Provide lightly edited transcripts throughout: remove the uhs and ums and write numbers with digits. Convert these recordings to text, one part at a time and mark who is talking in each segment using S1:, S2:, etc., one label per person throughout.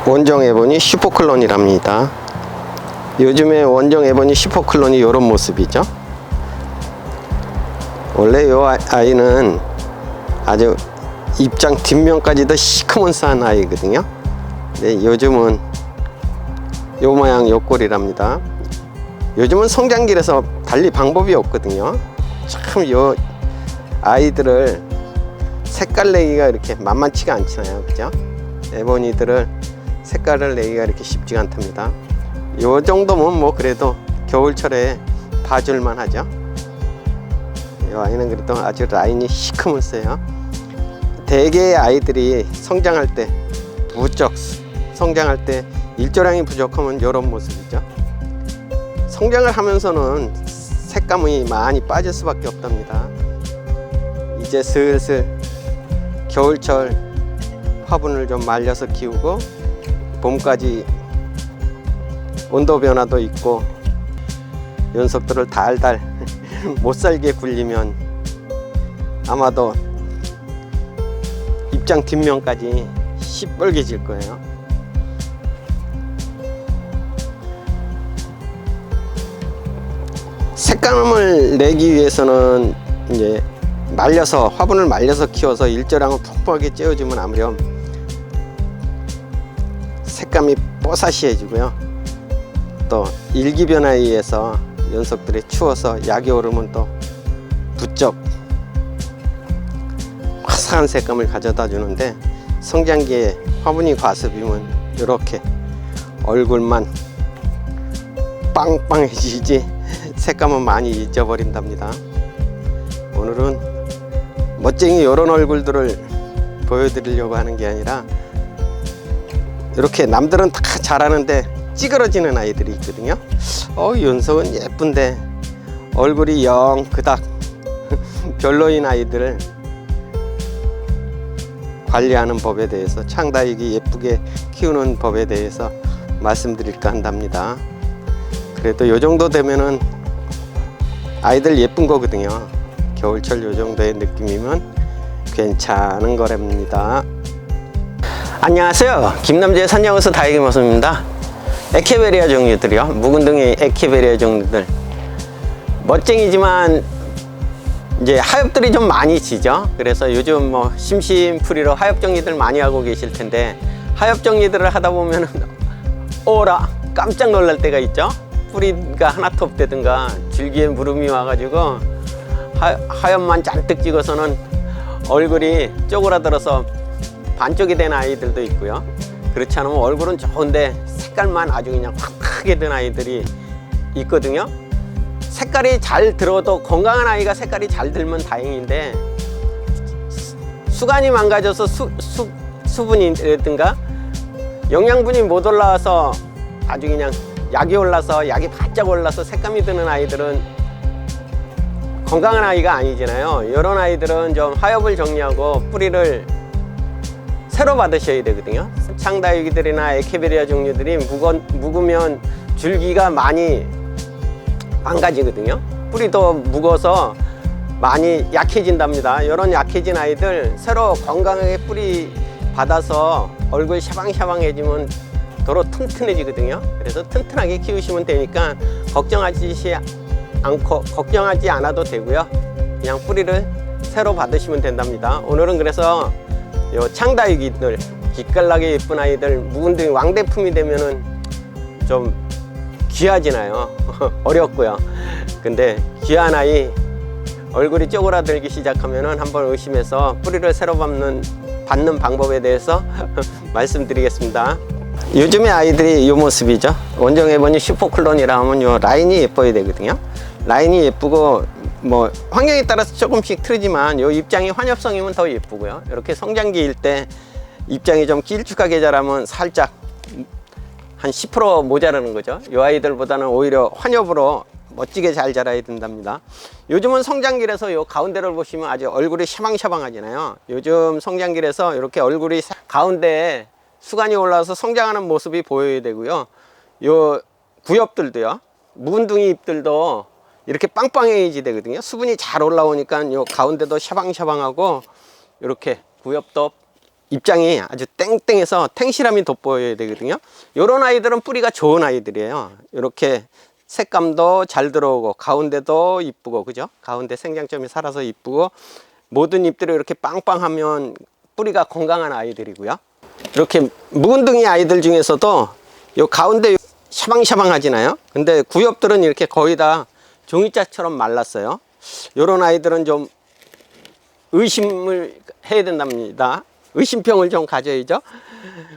S1: 원정 에보니 슈퍼클론이랍니다. 요즘에 원정 에보니 슈퍼클론이 이런 모습이죠. 원래 이 아이는 아주 입장 뒷면까지도 시커먼스한 아이거든요. 근데 요즘은 요 모양 요 꼴이랍니다. 요즘은 성장기라서 달리 방법이 없거든요. 참 요 아이들을 색깔 내기가 이렇게 만만치가 않잖아요, 그죠? 에보니들을 색깔을 내기가 이렇게 쉽지가 않답니다. 요 정도면 뭐 그래도 겨울철에 봐줄만 하죠. 이 아이는 그래도 아주 라인이 시커멓어요. 대개의 아이들이 성장할 때 부쩍 성장할 때 일조량이 부족하면 이런 모습이죠. 성장을 하면서는 색감이 많이 빠질 수밖에 없답니다. 이제 슬슬 겨울철 화분을 좀 말려서 키우고 봄까지 온도 변화도 있고 연속들을 달달 못살게 굴리면 아마도 입장 뒷면까지 시뻘개질 거예요. 색감을 내기 위해서는 이제 화분을 말려서 키워서 일조량을 푹푹하게 쬐어주면 아무렴 색감이 뽀사시해지고요. 또 일기변화에 의해서 연속들이 추워서 약이 오르면 또 부쩍 화사한 색감을 가져다 주는데, 성장기에 화분이 과습이면 이렇게 얼굴만 빵빵해지지 색감은 많이 잊어버린답니다. 오늘은 멋쟁이 이런 얼굴들을 보여드리려고 하는 게 아니라, 이렇게 남들은 다 잘하는데 찌그러지는 아이들이 있거든요. 윤석은 예쁜데 얼굴이 영 그닥 별로인 아이들을 관리하는 법에 대해서, 창다육이 예쁘게 키우는 법에 대해서 말씀드릴까 한답니다. 그래도 요 정도 되면은 아이들 예쁜 거거든요. 겨울철 요 정도의 느낌이면 괜찮은 거랍니다. 안녕하세요, 김남재의 산양호수 다육이 모습입니다. 에케베리아 종류들이요, 묵은둥이 에케베리아 종류들 멋쟁이지만 이제 하엽들이 좀 많이 지죠. 그래서 요즘 뭐 심심풀이로 하엽 정리들 많이 하고 계실 텐데, 하엽 정리들을 하다 보면은 오라 깜짝 놀랄 때가 있죠. 뿌리가 하나도 없다든가 줄기에 무름이 와가지고 하엽만 잔뜩 찍어서는 얼굴이 쪼그라들어서 반쪽이 된 아이들도 있고요. 그렇지 않으면 얼굴은 좋은데 색깔만 아주 그냥 확하게 된 아이들이 있거든요. 색깔이 잘 들어도, 건강한 아이가 색깔이 잘 들면 다행인데, 수간이 망가져서 수분이라든가 영양분이 못 올라와서 아주 그냥 약이 올라서, 약이 바짝 올라서 색감이 드는 아이들은 건강한 아이가 아니잖아요. 이런 아이들은 좀 하엽을 정리하고 뿌리를 새로 받으셔야 되거든요. 창다육이들이나 에케베리아 종류들이 묵으면 줄기가 많이 망가지거든요. 뿌리도 묵어서 많이 약해진답니다. 이런 약해진 아이들 새로 건강하게 뿌리 받아서 얼굴 샤방샤방해지면 도로 튼튼해지거든요. 그래서 튼튼하게 키우시면 되니까 걱정하지 않아도 되고요. 그냥 뿌리를 새로 받으시면 된답니다. 오늘은 그래서 요 창다육이들, 기깔나게 예쁜 아이들, 묵은둥이 왕대품이 되면은 좀 귀하지나요. 어렵고요. 근데 귀한 아이 얼굴이 쪼그라들기 시작하면은 한번 의심해서 뿌리를 새로 받는 방법에 대해서 말씀드리겠습니다. 요즘의 아이들이 이 모습이죠. 원정 에보니 슈퍼클론이라 하면 요 라인이 예뻐야 되거든요. 라인이 예쁘고 뭐 환경에 따라서 조금씩 틀리지만 요 입장이 환엽성이면 더 예쁘고요. 이렇게 성장기일 때 입장이 좀 길쭉하게 자라면 살짝 한 10% 모자라는 거죠. 이 아이들보다는 오히려 환엽으로 멋지게 잘 자라야 된답니다. 요즘은 성장기라서 요 가운데를 보시면 아주 얼굴이 샤방샤방하잖아요. 요즘 성장기라서 이렇게 얼굴이 가운데에 수간이 올라와서 성장하는 모습이 보여야 되고요. 요 구엽들도요, 묵은둥이 잎들도 이렇게 빵빵해지 되거든요. 수분이 잘 올라오니까 요 가운데도 샤방샤방하고 이렇게 구엽도 입장이 아주 땡땡해서 탱실함이 돋보여야 되거든요. 요런 아이들은 뿌리가 좋은 아이들이에요. 이렇게 색감도 잘 들어오고 가운데도 이쁘고, 그죠? 가운데 생장점이 살아서 이쁘고, 모든 잎들이 이렇게 빵빵하면 뿌리가 건강한 아이들이고요. 이렇게 묵은둥이 아이들 중에서도 요 가운데 샤방샤방 하지나요? 근데 구엽들은 이렇게 거의 다 종이자처럼 말랐어요. 요런 아이들은 좀 의심을 해야 된답니다. 의심병을 좀 가져야죠.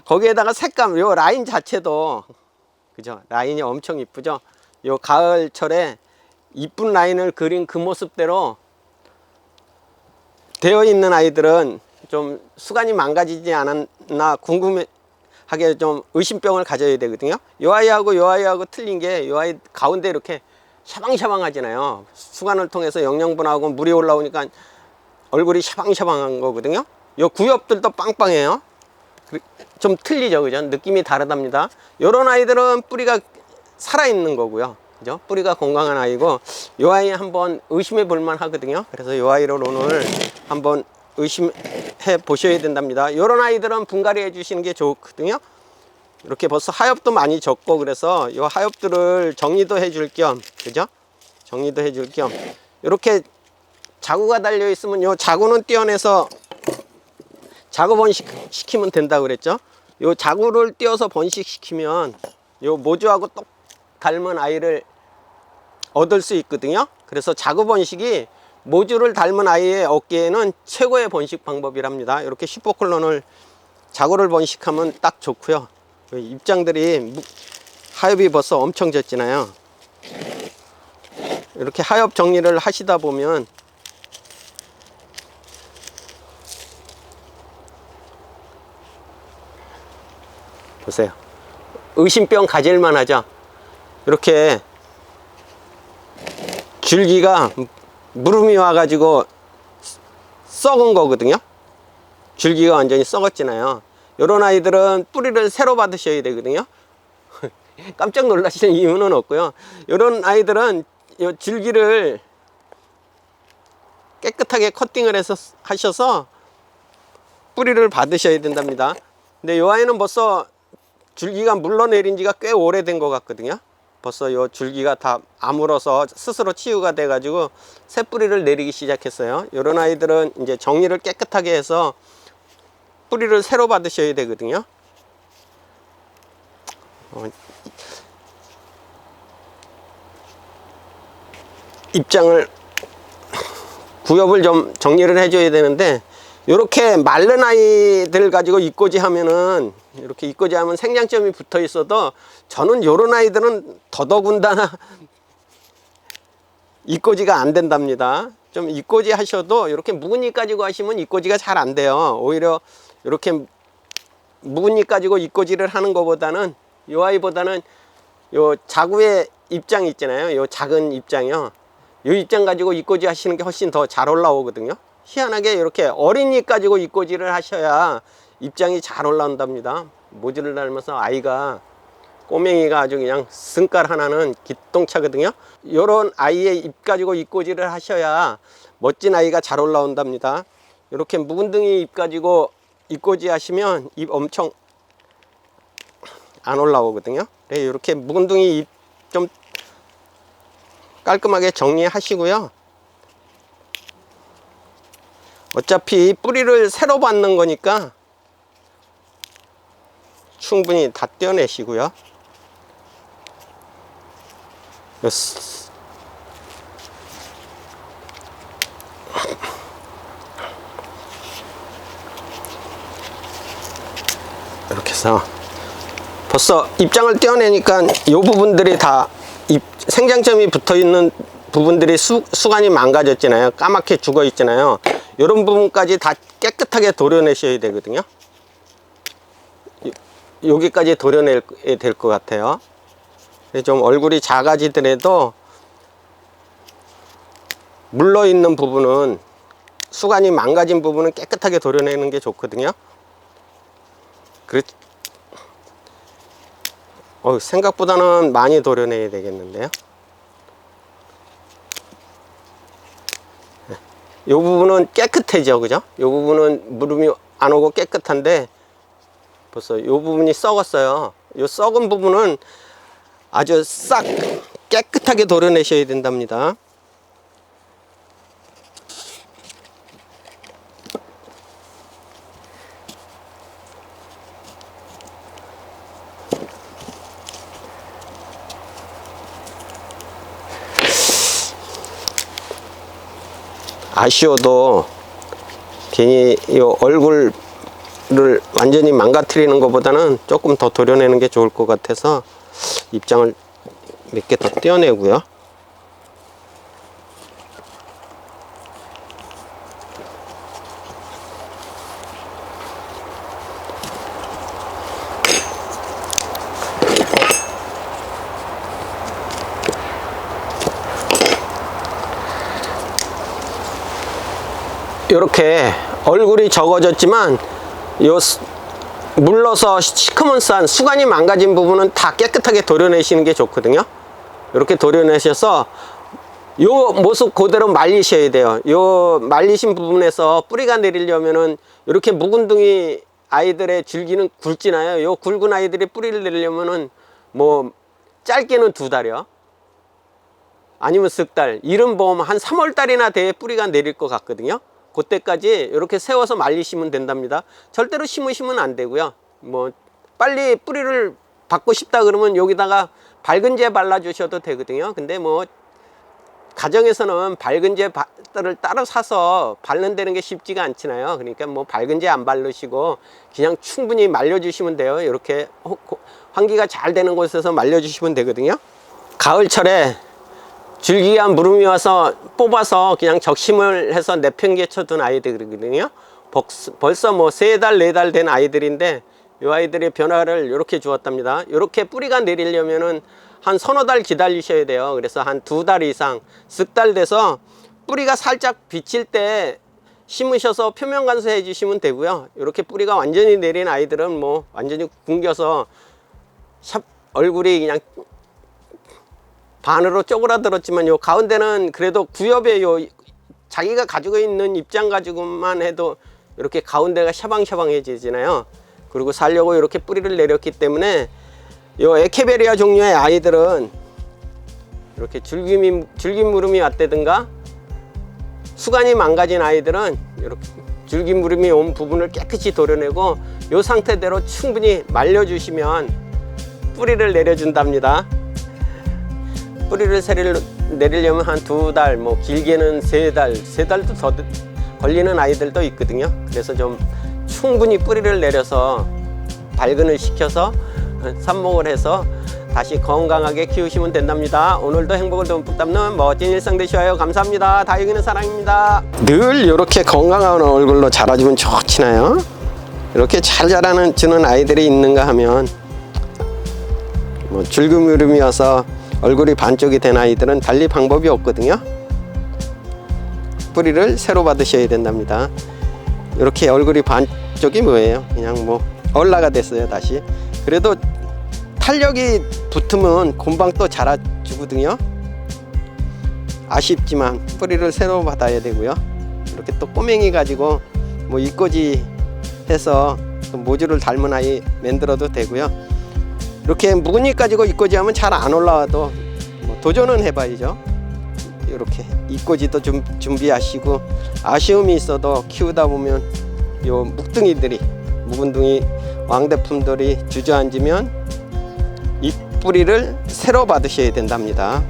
S1: 거기에다가 색감, 요 라인 자체도, 그죠? 라인이 엄청 이쁘죠? 요 가을철에 이쁜 라인을 그린 그 모습대로 되어 있는 아이들은 좀 수간이 망가지지 않았나 궁금하게 좀 의심병을 가져야 되거든요. 요 아이하고 틀린 게, 요 아이 가운데 이렇게 샤방샤방 하잖아요. 수간을 통해서 영양분하고 물이 올라오니까 얼굴이 샤방샤방한 거거든요. 요 구엽들도 빵빵해요. 좀 틀리죠, 그죠? 느낌이 다르답니다. 요런 아이들은 뿌리가 살아있는 거고요, 그죠? 뿌리가 건강한 아이고, 요 아이 한번 의심해 볼만 하거든요. 그래서 요 아이를 오늘 한번 의심해 보셔야 된답니다. 요런 아이들은 분갈이 해 주시는 게 좋거든요. 이렇게 벌써 하엽도 많이 졌고, 그래서 요 하엽들을 정리도 해줄 겸, 그죠? 정리도 해줄 겸, 이렇게 자구가 달려 있으면 요 자구는 떼어내서 자구 번식시키면 된다고 그랬죠. 요 자구를 떼어서 번식시키면 요 모주하고 똑 닮은 아이를 얻을 수 있거든요. 그래서 자구 번식이 모주를 닮은 아이의 얻기에는 최고의 번식 방법이랍니다. 이렇게 슈퍼클론을 자구를 번식하면 딱 좋고요. 입장들이 하엽이 벌써 엄청 졌잖아요. 이렇게 하엽 정리를 하시다 보면 보세요. 의심병 가질만 하죠. 이렇게 줄기가 무름이 와가지고 썩은 거거든요. 줄기가 완전히 썩었잖아요. 이런 아이들은 뿌리를 새로 받으셔야 되거든요. 깜짝 놀라시는 이유는 없고요. 이런 아이들은 이 줄기를 깨끗하게 커팅을 해서 하셔서 뿌리를 받으셔야 된답니다. 근데 이 아이는 벌써 줄기가 물러내린 지가 꽤 오래된 것 같거든요. 벌써 이 줄기가 다 아물어서 스스로 치유가 돼 가지고 새 뿌리를 내리기 시작했어요. 이런 아이들은 이제 정리를 깨끗하게 해서 뿌리를 새로 받으셔야 되거든요. 입장을 구엽을 좀 정리를 해줘야 되는데, 이렇게 마른 아이들 가지고 이꼬지 하면은, 이렇게 이꼬지 하면 생장점이 붙어 있어도 저는 요런 아이들은 더더군다나 이꼬지가 안 된답니다. 좀 이꼬지 하셔도 이렇게 묵은 잎 가지고 하시면 이꼬지가 잘 안 돼요. 오히려 이렇게 묵은 잎 가지고 이꼬지를 하는 것보다는, 요 아이보다는 요 자구의 입장 있잖아요. 요 작은 입장이요. 요 입장 가지고 이꼬지 하시는 게 훨씬 더 잘 올라오거든요. 희한하게 이렇게 어린 잎 가지고 이꼬지를 하셔야 입장이 잘 올라온답니다. 모지를 닮아서 아이가, 꼬맹이가 아주 그냥 승깔 하나는 기똥차거든요. 요런 아이의 잎 가지고 이꼬지를 하셔야 멋진 아이가 잘 올라온답니다. 이렇게 묵은둥이 잎 가지고 이꼬지 하시면 잎 엄청 안 올라오거든요. 이렇게 묵은둥이 잎 좀 깔끔하게 정리하시고요. 어차피 뿌리를 새로 받는 거니까 충분히 다 떼어내시고요. 이렇게 해서 벌써 입장을 떼어내니까 이 부분들이 다 생장점이 붙어 있는 부분들이 수간이 망가졌잖아요. 까맣게 죽어 있잖아요. 이런 부분까지 다 깨끗하게 도려내셔야 되거든요. 여기까지 도려내야 될 것 같아요. 좀 얼굴이 작아지더라도 물러 있는 부분은, 수간이 망가진 부분은 깨끗하게 도려내는 게 좋거든요. 생각보다는 많이 도려내야 되겠는데요. 이 부분은 깨끗해져, 그죠? 이 부분은 무름이 안 오고 깨끗한데 벌써 이 부분이 썩었어요. 이 썩은 부분은 아주 싹 깨끗하게 도려내셔야 된답니다. 아쉬워도 괜히 이 얼굴을 완전히 망가뜨리는 것보다는 조금 더 도려내는 게 좋을 것 같아서 입장을 몇 개 더 떼어내고요. 이렇게 얼굴이 적어졌지만 요 물러서 시커먼산 수간이 망가진 부분은 다 깨끗하게 도려내시는 게 좋거든요. 이렇게 도려내셔서 요 모습 그대로 말리셔야 돼요. 요 말리신 부분에서 뿌리가 내리려면은 이렇게 묵은둥이 아이들의 줄기는 굵지나요. 요 굵은 아이들이 뿌리를 내리려면은 뭐 짧게는 2달이요. 아니면 석 달. 이른 봄 한 3월 달이나 돼야 뿌리가 내릴 것 같거든요. 그때까지 이렇게 세워서 말리시면 된답니다. 절대로 심으시면 안 되고요. 뭐 빨리 뿌리를 받고 싶다 그러면 여기다가 밝은제 발라 주셔도 되거든요. 근데 뭐 가정에서는 밝은제를 따로 사서 바른다는 게 쉽지가 않잖아요. 그러니까 뭐 밝은제 안 바르시고 그냥 충분히 말려 주시면 돼요. 이렇게 환기가 잘 되는 곳에서 말려 주시면 되거든요. 가을철에 줄기가 무름이 와서 뽑아서 그냥 적심을 해서 내팽개쳐 둔 아이들이거든요. 벌써 뭐 3달, 4달 된 아이들인데 이 아이들의 변화를 이렇게 주었답니다. 이렇게 뿌리가 내리려면은 한 서너 달 기다리셔야 돼요. 그래서 한 2달 이상, 석 달 돼서 뿌리가 살짝 비칠 때 심으셔서 표면 관수해 주시면 되고요. 이렇게 뿌리가 완전히 내린 아이들은 뭐 완전히 굶겨서 얼굴이 그냥 반으로 쪼그라들었지만 요 가운데는 그래도 구엽에 요 자기가 가지고 있는 입장 가지고만 해도 이렇게 가운데가 샤방샤방해지잖아요. 그리고 살려고 이렇게 뿌리를 내렸기 때문에 요 에케베리아 종류의 아이들은 이렇게 줄기무름이 왔다든가 수간이 망가진 아이들은 이렇게 줄기무름이 온 부분을 깨끗이 도려내고 요 상태대로 충분히 말려주시면 뿌리를 내려준답니다. 뿌리를 내리려면 한 2달, 뭐 길게는 3달, 3달도 더 걸리는 아이들도 있거든요. 그래서 좀 충분히 뿌리를 내려서 발근을 시켜서 삽목을 해서 다시 건강하게 키우시면 된답니다. 오늘도 행복을 듬뿍 담는 멋진 일상 되셔요. 감사합니다. 다육이는 사랑입니다. 늘 이렇게 건강한 얼굴로 자라주면 좋지나요? 이렇게 잘 자라주는 아이들이 있는가 하면 뭐 줄기무름이어서 얼굴이 반쪽이 된 아이들은 달리 방법이 없거든요. 뿌리를 새로 받으셔야 된답니다. 이렇게 얼굴이 반쪽이 뭐예요? 그냥 뭐 얼라가 됐어요. 다시. 그래도 탄력이 붙으면 금방 또 자라주거든요. 아쉽지만 뿌리를 새로 받아야 되고요. 이렇게 또 꼬맹이 가지고 뭐 이꼬지 해서 또 모주를 닮은 아이 만들어도 되고요. 이렇게 묵은 잎 가지고 이꼬지 하면 잘 안 올라와도 뭐 도전은 해봐야죠. 이렇게 이꼬지도 좀 준비하시고 아쉬움이 있어도 키우다 보면 요 묵은둥이 왕대품들이 주저앉으면 잎 뿌리를 새로 받으셔야 된답니다.